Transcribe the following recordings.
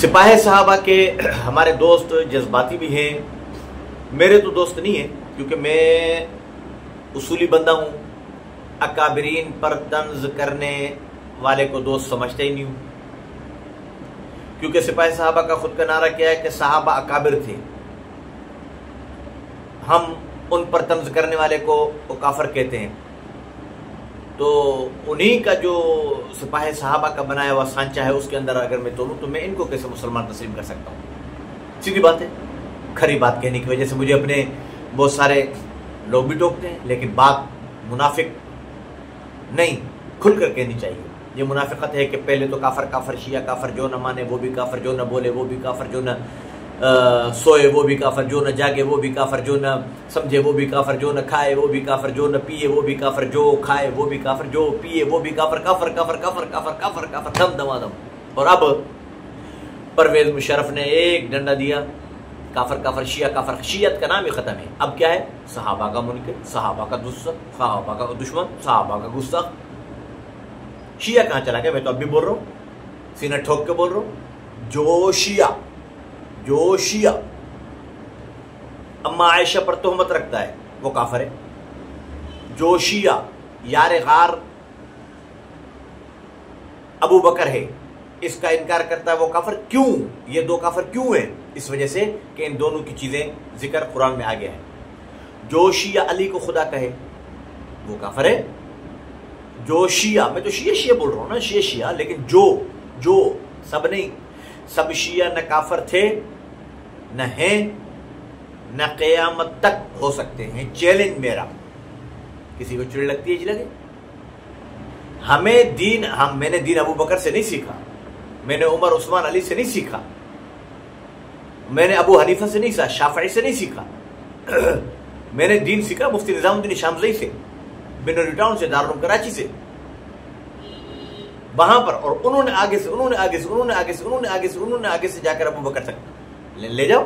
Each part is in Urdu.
سپاہی صحابہ کے ہمارے دوست جذباتی بھی ہیں، میرے تو دوست نہیں ہیں کیونکہ میں اصولی بندہ ہوں، اکابرین پر طنز کرنے والے کو دوست سمجھتا ہی نہیں ہوں، کیونکہ سپاہی صحابہ کا خود کا نعرہ کیا ہے کہ صحابہ اکابر تھے، ہم ان پر طنز کرنے والے کو کافر کہتے ہیں، تو انہی کا جو سپاہی صحابہ کا بنایا ہوا سانچہ ہے اس کے اندر اگر میں تولوں تو میں ان کو کیسے مسلمان تسلیم کر سکتا ہوں؟ سیدھی بات ہے، کھری بات کہنے کی وجہ سے مجھے اپنے بہت سارے لوگ بھی ٹوکتے ہیں، لیکن بات منافق نہیں کھل کر کہنی چاہیے۔ یہ منافقت ہے کہ پہلے تو کافر کافر، شیعہ کافر، جو نہ مانے وہ بھی کافر، جو نہ بولے وہ بھی کافر، جو نہ سوئے وہ بھی کافر، جو نہ جاگے وہ بھی کافر، جو نہ سمجھے وہ بھی کافر، جو نہ کھائے وہ بھی کافر، جو نہ پیے وہ بھی کافر، جو کھائے وہ بھی کافر، جو پیے وہ بھی کافر، کافر کافر کافر کافر کافر کافر دم دمادم۔ اور اب پرویز مشرف نے ایک ڈنڈا دیا، کافر کافر، شیعہ کافر، شیعت کا نام ہی ختم ہے، اب کیا ہے؟ صحابہ کا منکر، صحابہ کا صحابہ کا دشمن، صحابہ کا گستاخ۔ شیعہ کہاں چلا گیا؟ میں تو اب بھی بول رہا ہوں، سینہ ٹھوک کے بول رہا ہوں، جو شیعہ اما عائشہ پر تہمت رکھتا ہے وہ کافر ہے، جو شیعہ یار غار ابو بکر ہے اس کا انکار کرتا ہے وہ کافر۔ کیوں؟ یہ دو کافر کیوں ہیں؟ اس وجہ سے کہ ان دونوں کی چیزیں ذکر قرآن میں آ گیا ہے۔ جو شیعہ علی کو خدا کہے وہ کافر ہے، جو شیعہ، میں تو شیعہ بول رہا ہوں نا، شیعہ، لیکن جو سب نہیں، سب شیعہ نہ کافر تھے، نہ ہیں، نہ قیامت تک ہو سکتے ہیں۔ چیلنج میرا، کسی کو چڑ لگتی ہے جی لگے۔ میں نے دین ابو بکر سے نہیں سیکھا، میں نے عمر عثمان علی سے نہیں سیکھا، میں نے ابو حنیفہ سے نہیں سیکھا، شافعی سے نہیں سیکھا، میں نے دین سیکھا مفتی نظام الدین شامزئی سے، بنوری ٹاؤن سے، دارالعلوم کراچی سے، وہاں پر۔ اور انہوں نے آگے سے جا کر ابو بکر تک لے جاؤ،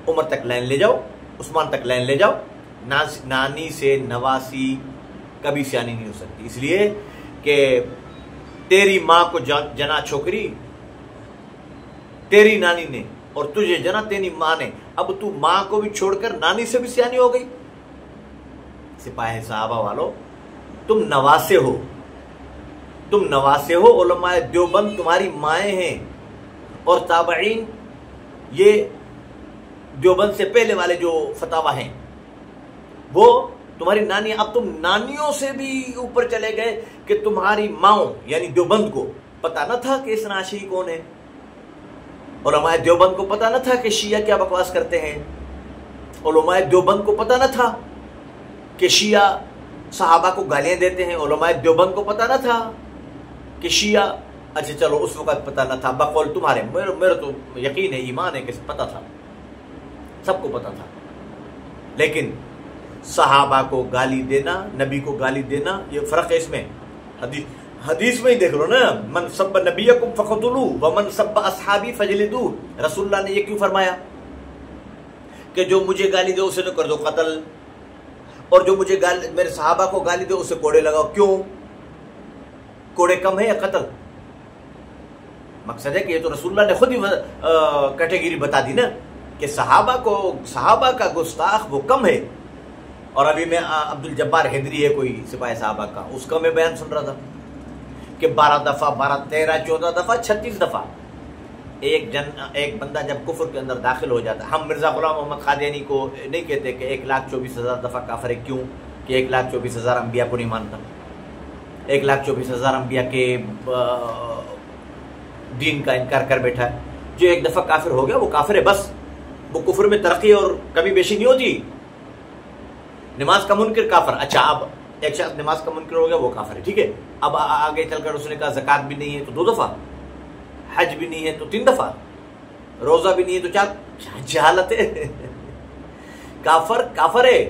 عمر تک لائن لے جاؤ، عثمان تک لائن لے جاؤ۔ نانی سے نواسی کبھی سیانی نہیں ہو سکتی، اس لیے کہ تیری ماں کو جنا چھوکری تیری نانی نے، اور تجھے جنا تیری ماں نے، اب تو ماں کو بھی چھوڑ کر نانی سے بھی سیانی ہو گئی۔ سپاہی صحابہ والو، تم نواسے ہو، علماء دیوبند تمہاری مائیں ہیں، اور تابعین یہ دیوبند سے پہلے والے جو فتاوی ہیں وہ تمہاری نانی۔ اب تم نانیوں سے بھی اوپر چلے گئے کہ تمہاری ماؤں یعنی دیوبند کو پتا نہ تھا کہ اسنا عاشقی کون ہے، علماء دیوبند کو پتا نہ تھا کہ شیعہ کیا بکواس کرتے ہیں، علماء دیوبند کو پتا نہ تھا کہ شیعہ صحابہ کو گالیاں دیتے ہیں، علماء دیوبند کو پتا نہ تھا کہ شیعہ، اچھا چلو اس وقت پتا نہ تھا، بقول تمہارے، میرا تو یقین ہے، ایمان ہے کہ پتا تھا، سب کو پتا تھا، لیکن صحابہ کو گالی دینا، نبی کو گالی دینا، یہ فرق ہے اس میں۔ حدیث میں ہی دیکھ لو نا، من سب نبیکم فقتلوہ ومن سب اصحابی فجلدوہ۔ رسول اللہ نے یہ کیوں فرمایا کہ جو مجھے گالی دے اسے تو کر دو قتل، اور جو مجھے میرے صحابہ کو گالی دے اسے کوڑے لگاؤ؟ کیوں؟ کوڑے کم ہے یا قتل؟ مقصد ہے کہ یہ تو رسول اللہ نے خود ہی کیٹیگری بتا دی نا کہ صحابہ کا گستاخ وہ کم ہے۔ اور ابھی میں عبد الجبار حیدری ہے کوئی سپاہی صحابہ کا، اس کا میں بیان سن رہا تھا کہ 12 دفعہ 13 14 دفعہ 36 دفعہ ایک بندہ جب کفر کے اندر داخل ہو جاتا ہے۔ ہم مرزا غلام محمد قادیانی کو نہیں کہتے کہ 1,24,000 دفعہ کافر ہے، کیوں کہ 1,24,000 انبیاء کو نہیں مانتا، 1,24,000 انبیاء کے دین کا انکار کر بیٹھا ہے۔ جو ایک دفعہ کافر ہو گیا وہ کافر ہے، بس وہ کفر میں ترقی اور کمی بیشی نہیں ہوتی۔ نماز کا منکر کافر، اچھا اب ایک شخص نماز کا منکر ہو گیا وہ کافر ہے، ٹھیک ہے، اب آگے چل کر اس نے کہا زکوٰۃ بھی نہیں ہے تو 2 دفعہ، حج بھی نہیں ہے تو 3 دفعہ، روزہ بھی نہیں ہے تو 4۔ جہالت ہے، کافر ہے۔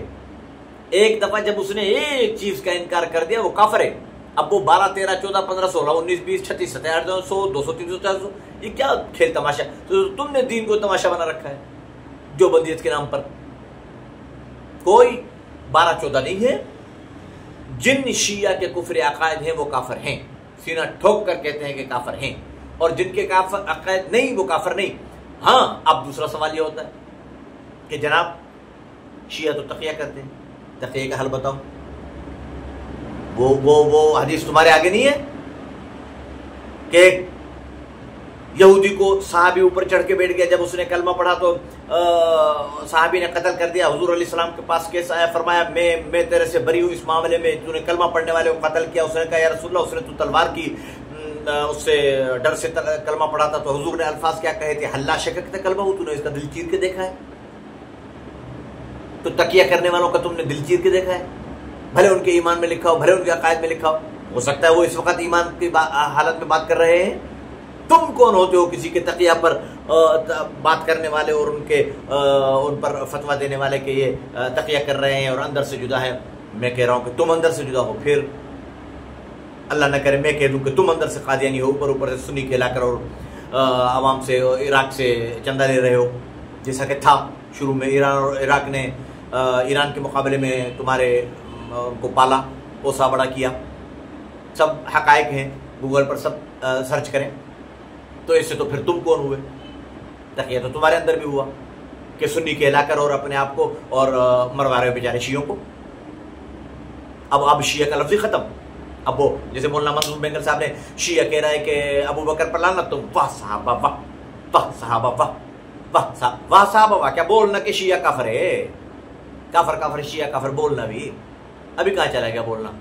ایک دفعہ جب اس نے ایک چیز کا انکار کر دیا وہ کافر ہے۔ اب وہ 12 13 14 15 16 19 20 36 27 100 200 300 400، یہ کیا کھیل تماشا؟ تو تم نے دین کو تماشا بنا رکھا ہے جو بندیت کے نام پر۔ کوئی 12 14 نہیں ہے۔ جن شیعہ کے کفر عقائد ہیں وہ کافر ہیں، سینہ ٹھوک کر کہتے ہیں کہ کافر ہیں۔ اور جن کے کافر عقائد نہیں وہ کافر نہیں. ہاں اب دوسرا سوال یہ ہوتا ہے کہ جناب شیعہ تو تقیہ کرتے ہیں, تقیہ کا حل بتاؤ. وہ حدیث تمہارے آگے نہیں ہے کہ یہودی کو صحابی اوپر چڑھ کے بیٹھ گیا, جب اس نے کلمہ پڑھا تو صحابی نے قتل کر دیا. حضور علیہ السلام کے پاس کیس آیا, فرمایا میں تیرے سے بری ہوں اس معاملے میں, تو نے کلمہ پڑھنے والے کو قتل کیا. اس نے کہا یا رسول اللہ اس نے تو تلوار کی اس سے ڈر سے کلمہ پڑھا تھا. تو حضور نے الفاظ کیا کہے تھے, حلا شککت کلمہ ہو, تو نے اس کا دل چیر کے دیکھا ہے. تو تقیہ کرنے والوں کا تم نے دل چیر کے دیکھا ہے, بھلے ان کے ایمان میں لکھا ہو, بھلے ان کے عقائد میں لکھا ہو سکتا ہے وہ اس وقت ایمان کی حالت میں بات کر رہے ہیں. تم کون ہوتے ہو کسی کے تقیہ پر بات کرنے والے اور ان پر فتویٰ دینے والے کہ یہ تقیہ کر رہے ہیں اور اندر سے جدا ہے. میں کہہ رہا ہوں کہ تم اندر سے جدا ہو, پھر اللہ نہ کرے میں کہہ دوں کہ تم اندر سے قادیانی ہو, اوپر سے سنی کھلا کر اور عوام سے عراق سے چندہ لے رہے ہو, جیسا کہ تھا شروع میں. ایران اور عراق نے ایران کے مقابلے میں تمہارے ان کو پالا پوسا بڑا کیا. سب حقائق ہیں, گوگل پر سب سرچ کریں. تو اس سے تو پھر تم کون ہوئے؟ تقیہ تو تمہارے اندر بھی ہوا کہ سنی کہلا کر اور اپنے آپ کو اور مروا رہے ہو بیچارے شیعوں کو. اب شیعہ کا لفظ ہی ختم. اب وہ جیسے مولانا منظور بینگل صاحب نے شیعہ کہہ رہا ہے کہ ابو بکر پر لعنت, تم واہ صحابہ واہ, واہ صحابہ واہ, واہ صحابہ واہ. کیا بولنا کہ شیعہ کافر ہے, کافر شیعہ کافر بولنا بھی ابھی کہاں چلا گیا بولنا.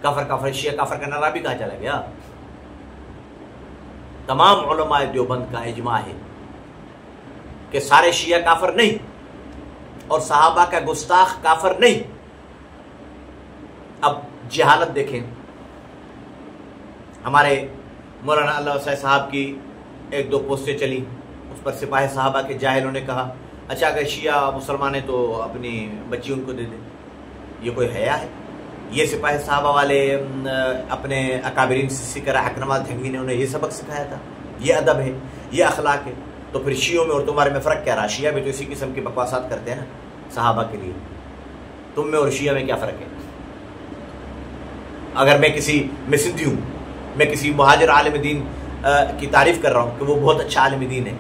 کافر شیعہ کافر کا نعرہ بھی کہاں چلا گیا. تمام علماء دیوبند کا اجماع ہے کہ سارے شیعہ کافر نہیں اور صحابہ کا گستاخ کافر نہیں. اب جہالت دیکھیں, ہمارے مولانا اللہ وسع صاحب کی ایک دو پوسٹیں چلی, اس پر سپاہی صحابہ کے جاہلوں نے کہا اچھا اگر شیعہ مسلمان ہیں تو اپنی بچی ان کو دے دیں. یہ کوئی حیا ہے؟ یہ سپاہی صحابہ والے اپنے اکابرین سے سیکھ کر حق نواز دھنگوی نے انہیں یہ سبق سکھایا تھا. یہ ادب ہے, یہ اخلاق ہے. تو پھر شیعوں میں اور تمہارے میں فرق کیا رہا؟ شیعہ بھی تو اسی قسم کی بکواسات کرتے ہیں نا صحابہ کے لیے. تم میں اور شیعہ میں کیا فرق ہے؟ اگر میں سندھی ہوں, میں کسی مہاجر عالم دین کی تعریف کر رہا ہوں کہ وہ بہت اچھا عالم دین ہے,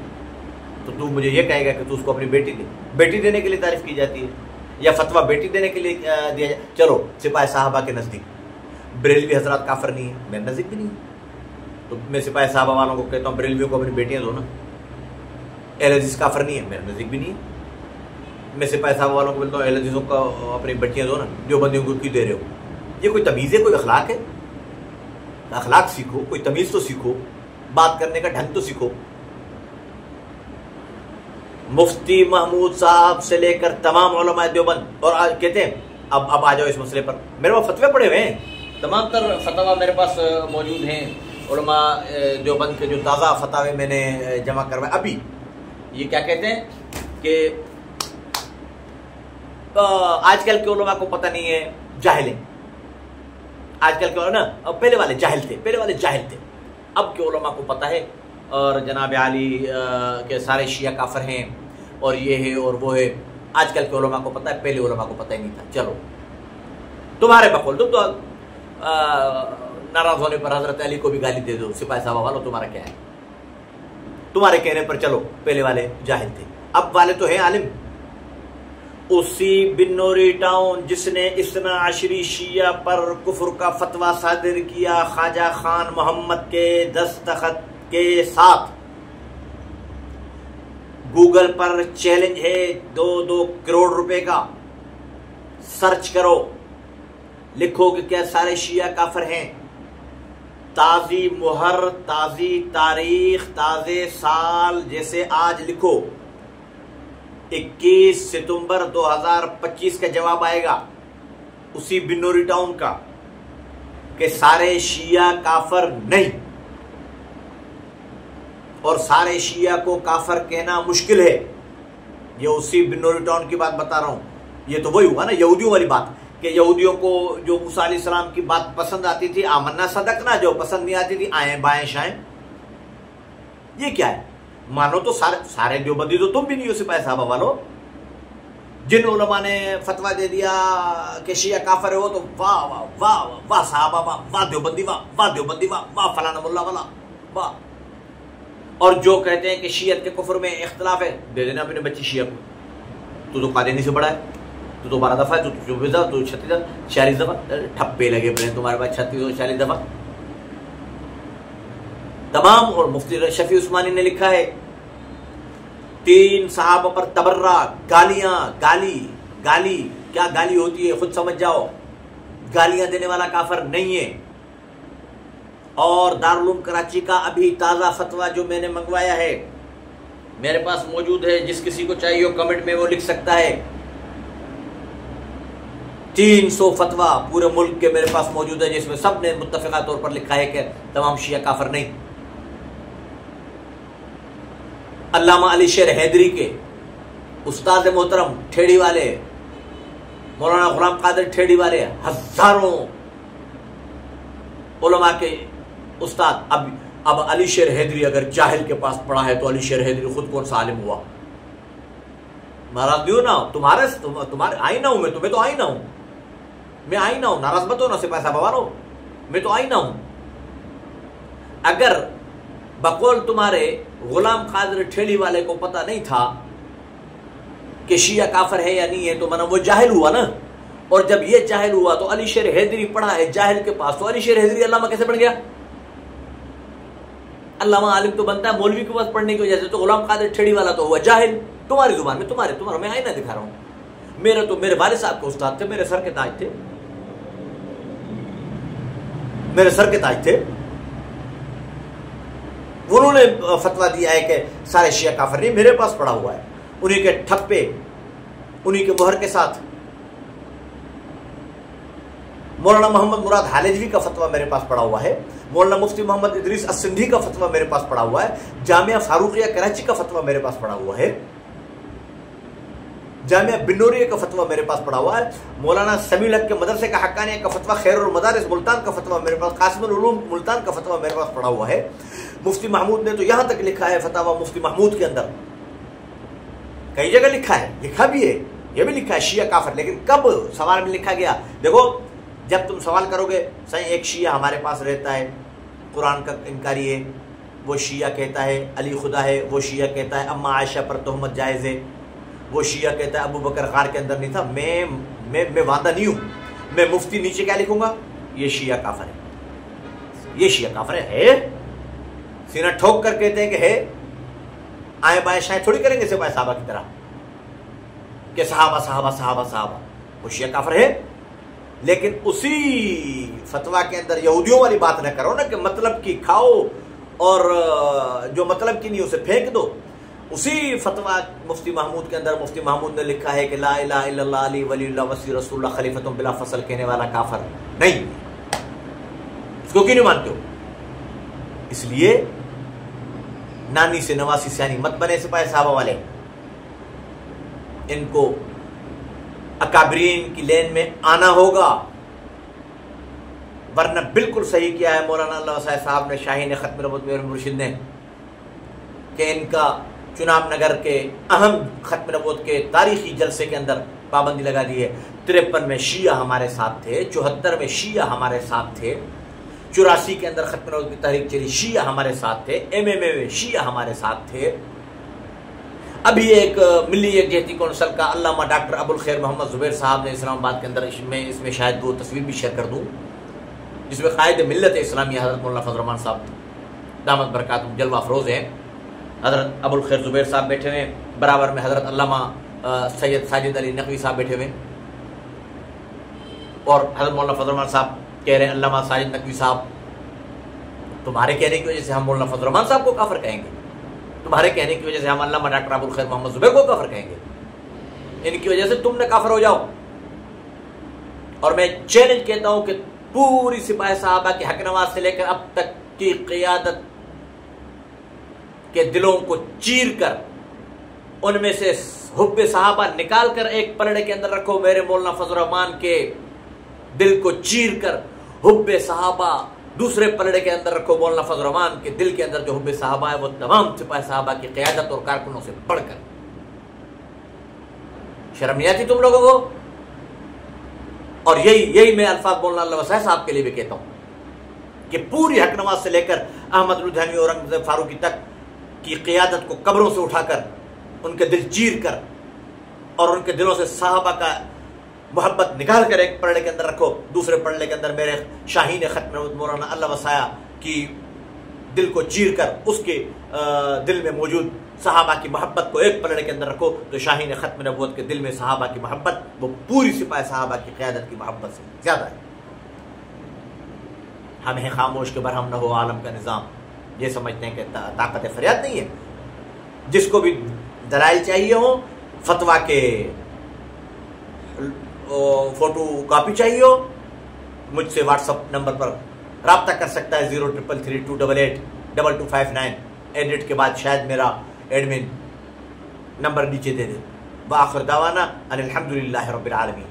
تو تو مجھے یہ کہے گا کہ تو اس کو اپنی بیٹی دینے کے لیے تعریف کی جاتی ہے, یا فتویٰ بیٹی دینے کے لیے دیا جائے. چلو سپاہی صحابہ کے نزدیک بریلوی حضرات کافر نہیں ہیں, میرے نزدیک بھی نہیں ہے, تو میں سپاہی صحابہ والوں کو کہتا ہوں بریلویوں کو اپنی بیٹیاں دو نا. اہل حدیث کافر نہیں ہے, میرے نزدیک بھی نہیں ہے. میں سپاہی صحابہ والوں کو بولتا ہوں اہل حدیثوں کو اپنی بیٹیاں دو نا, دیوبندیوں کو کیوں دے رہے ہو؟ یہ کوئی تمیز ہے, کوئی اخلاق ہے؟ اخلاق سیکھو, کوئی تمیز تو سیکھو, بات کرنے کا ڈھنگ تو سیکھو. مفتی محمود صاحب سے لے کر تمام علماء دیوبند, اور کہتے ہیں اب آ جاؤ اس مسئلے پر. میرے پاس فتوے پڑے ہوئے ہیں, تمام تر فتوا میرے پاس موجود ہیں. علماء دیوبند کے جو تازہ فتاوے میں نے جمع کروائے ابھی. یہ کیا کہتے ہیں کہ آج کل کے علماء کو پتہ نہیں ہے, جاہل ہیں. آج کل کے نا پہلے والے جاہل تھے, اب کے علماء کو پتہ ہے. اور جناب علی کے سارے شیعہ کافر ہیں اور یہ ہے اور وہ ہے. آج کل کے علماء کو پتہ ہے, پہلے علماء کو پتہ ہی نہیں تھا. چلو تمہارے بقول تم تو ناراض ہونے پر حضرت علی کو بھی گالی دے دو. سپاہی صحابہ والوں تمہارا کیا ہے؟ تمہارے کہنے پر چلو پہلے والے جاہل تھے, اب والے تو ہیں عالم. اسی بنوری ٹاؤن جس نے اثنا عشری شیعہ پر کفر کا فتویٰ صادر کیا خواجہ خان محمد کے دستخط کے ساتھ. گوگل پر چیلنج ہے 2 کروڑ روپے کا, سرچ کرو, لکھو کہ کیا سارے شیعہ کافر ہیں. تازی مہر, تازی تاریخ, تازے سال, جیسے آج لکھو 21 ستمبر 2025 کا جواب آئے گا اسی بنوری ٹاؤن کا کہ سارے شیعہ کافر نہیں. اور سارے شیعہ کو کافر کہنا مشکل ہے. یہ اسی بنوری ٹاؤن کی بات بتا رہا ہوں. یہ تو وہی ہوا نا یہودیوں والی بات, کہ یہودیوں کو جو موسیٰ علیہ السلام کی بات پسند آتی تھی آمنا صدقنا, جو پسند نہیں آتی تھی آئیں بائیں شائیں. یہ کیا ہے؟ مانو تو سارے دیوبندی تو تم بھی نہیں ہو سپاہی صحابہ والو. جن علماء نے فتویٰ دے دیا کہ شیعہ کافر ہے وہ تو واہ واہ واہ واہ صحابہ واہ, واہ دیوبندی واہ, واہ دیوبندی واہ, واہ فلانا ملا والا. واہ. اور جو کہتے ہیں کہ شیعت کے کفر میں اختلاف ہے، دے دینا اپنے بچی شیعہ کو. تو قادیانی سے بڑا ہے، تو 12 دفعہ ہے، تو 24 دفعہ، تو 36 دفعہ، 46 دفعہ. ٹھپے لگے پڑے تمہارے پاس 36 اور 40 دفعہ. تمام. اور مفتی شفیع عثمانی نے لکھا ہے 3 صحابہ پر تبرہ، گالیاں، گالی کیا گالی ہوتی ہے خود سمجھ جاؤ. گالیاں دینے والا کافر نہیں ہے. اور دارالعلوم کراچی کا ابھی تازہ فتویٰ جو میں نے منگوایا ہے میرے پاس موجود ہے، جس کسی کو چاہیے کمنٹ میں وہ لکھ سکتا ہے. 300 فتویٰ پورے ملک کے میرے پاس موجود ہے، جس میں سب نے متفقہ طور پر لکھا ہے کہ تمام شیعہ کافر نہیں. علامہ علی شیر حیدری کے استاد محترم ٹھیڑی والے مولانا غلام قادر ٹھیڑی والے، ہزاروں علماء کے استاد. اب علی شیر حیدری اگر جاہل کے پاس پڑھا ہے تو علی شیر حیدری خود کون سا عالم ہوا؟ ناراض دیو نا، تمہارے آئینہ ہوں میں تو آئینہ ہوں، میں آئینہ ہوں. ناراض مت ہو نا سپاہی صاحب بوارو، میں تو آئینہ ہوں. اگر بقول تمہارے غلام قادر ٹھیڑی والے کو پتہ نہیں تھا کہ شیعہ کافر ہے یا نہیں ہے تو وہ جاہل ہوا نا. اور جب یہ جاہل ہوا تو علی شیر حیدری پڑھا ہے جاہل کے پاس، تو علی شیر حیدری علامہ کیسے بن گیا؟ علامہ عالم تو بنتا ہے مولوی کے پاس پڑھنے کی وجہ سے. تو غلام قادر ٹھیڑی والا تو ہوا جاہل. تمہاری زبان میں تمہارا میں آئینہ دکھا رہا ہوں. میرے والد صاحب کے استاد تھے، میرے سر کے تاج تھے، میرے سر کے تاج تھے. انہوں نے فتویٰ دیا ہے کہ سارے شیعہ کافر نہیں. میرے پاس پڑا ہوا ہے، انہی کے ٹھپے، انہی کے مہر کے ساتھ. مولانا محمد مراد حالجوی کا فتویٰ میرے پاس پڑا ہوا ہے. مولانا مفتی محمد ادریس السندھی کا فتویٰ میرے پاس پڑا ہوا ہے. جامعہ فاروقیہ کراچی کا فتویٰ میرے پاس پڑا ہوا ہے. جامعہ بنوریہ کا فتویٰ میرے پاس پڑا ہوا ہے. مولانا سمیع الحق کے مدرسے کا حقانیہ کا فتویٰ، خیر المدارس ملتان کا فتویٰ میرے پاس، قاسم العلوم ملتان کا فتویٰ میرے پاس پڑا ہوا ہے. مفتی محمود نے تو یہاں تک لکھا ہے فتاویٰ مفتی محمود کے اندر، کئی جگہ لکھا ہے، لکھا بھی ہے، یہ بھی لکھا ہے شیعہ کافر. لیکن کب سوال میں لکھا گیا؟ دیکھو جب تم سوال کرو گے صحیح ایک شیعہ ہمارے پاس رہتا ہے، قرآن کا انکاری ہے، وہ شیعہ کہتا ہے علی خدا ہے، وہ شیعہ کہتا ہے اما عائشہ پر تہمت جائز ہے، وہ شیعہ کہتا ہے ابو بکر غار کے اندر نہیں تھا. میں وعدہ نہیں ہوں، میں مفتی نیچے کیا لکھوں گا؟ یہ شیعہ کافر ہے، یہ شیعہ کافر ہے. سینہ ٹھوک کر کہتے ہیں کہ ہے، آئیں بائیں شائیں تھوڑی کریں گے سپاہی صحابہ کی طرح کہ صحابہ صحابہ صحابہ صحابہ. وہ شیعہ کافر ہے. لیکن اسی فتویٰ کے اندر یہودیوں والی بات نہ کرو نا کہ مطلب کی کھاؤ اور جو مطلب کی نہیں اسے پھینک دو. اسی فتویٰ مفتی محمود کے اندر مفتی محمود نے لکھا ہے کہ لا الہ الا اللہ علی ولی اللہ وسی رسول اللہ خلیفۃ بلا فصل کہنے والا کافر نہیں. اس کو کیوں نہیں مانتے ہو؟ اس لیے نانی سے نواسی سیانی مت بنے سپاہی صحابہ والے. ان کو اکابرین کی لین میں آنا ہوگا، ورنہ بالکل صحیح کیا ہے مولانا اللہ وسائے صاحب نے، شاہین ختم نبوت میں مرشد نے، کہ ان کا چناب نگر کے اہم ختم نبوت کے تاریخی جلسے کے اندر پابندی لگا دی ہے. 53 میں شیعہ ہمارے ساتھ تھے، 74 میں شیعہ ہمارے ساتھ تھے، 84 کے اندر ختم نبوت کی تحریک چلی، شیعہ ہمارے ساتھ تھے، MMA میں شیعہ ہمارے ساتھ تھے. ابھی ایک ملی یکجہتی کونسل کا علامہ ڈاکٹر ابو الخیر محمد زبیر صاحب نے اسلام آباد کے اندر، اس میں شاید وہ تصویر بھی شیئر کر دوں، جس میں قائد ملت اسلامیہ حضرت مولانا فضل الرحمان صاحب دامت برکاتہم جلوہ افروز ہیں. حضرت ابو الخیر زبیر صاحب بیٹھے ہوئے، برابر میں حضرت علامہ سید ساجد علی نقوی صاحب بیٹھے ہوئے، اور حضرت مولانا فضل الرحمان صاحب کہہ رہے ہیں علامہ ساجد نقوی صاحب تمہارے کہنے کی وجہ سے ہم مولانا فضل الرحمان صاحب کو کافر کہیں گے، تمہارے کہنے کی وجہ سے ہم علامہ ڈاکٹر ابو الخیر محمد زبیر کو کافر کہیں گے، ان کی وجہ سے تم نے کافر ہو جاؤ. اور میں چیلنج کہتا ہوں کہ پوری سپاہی صحابہ کے حق نواز سے لے کر اب تک کی قیادت کے دلوں کو چیر کر ان میں سے حب صحابہ نکال کر ایک پلڑے کے اندر رکھو. میرے مولانا فضل الرحمان کے دل کو چیر کر حب صحابہ دوسرے پلڑے کے اندر رکھو. مولانا فضل الرحمان کے دل کے اندر جو حب صحابہ ہے وہ تمام سپاہی صحابہ کی قیادت اور کارکنوں سے بڑھ کر. شرم نہیں آتی تم لوگوں کو؟ اور یہی میں الفاظ مولانا اللہ وسائے صاحب کے لیے بھی کہتا ہوں کہ پوری حق نواز سے لے کر احمد لدھیانوی اور اورنگزیب فاروقی تک کی قیادت کو قبروں سے اٹھا کر ان کے دل چیر کر اور ان کے دلوں سے صحابہ کا محبت نکال کر ایک پلڑے کے اندر رکھو، دوسرے پلڑے کے اندر میرے شاہین ختم نبوت مولانا اللہ وسایا کی دل کو چیر کر اس کے دل میں موجود صحابہ کی محبت کو ایک پلڑے کے اندر رکھو تو شاہین ختم نبوت کے دل میں صحابہ کی محبت وہ پوری سپاہ صحابہ کی قیادت کی محبت سے زیادہ ہے۔ ہم ہیں خاموش کہ برہم نہ ہو عالم کا نظام، یہ سمجھتے ہیں کہ طاقت فریاد نہیں ہے۔ جس کو بھی دلائل چاہیے ہو، فتویٰ کے فوٹو کاپی چاہیے ہو، مجھ سے واٹس اپ نمبر پر رابطہ کر سکتا ہے 0332882259 ایڈٹ کے بعد شاید میرا ایڈمن نمبر نیچے دے دے۔ وآخر دعوانا ان الحمدللہ رب العالمین۔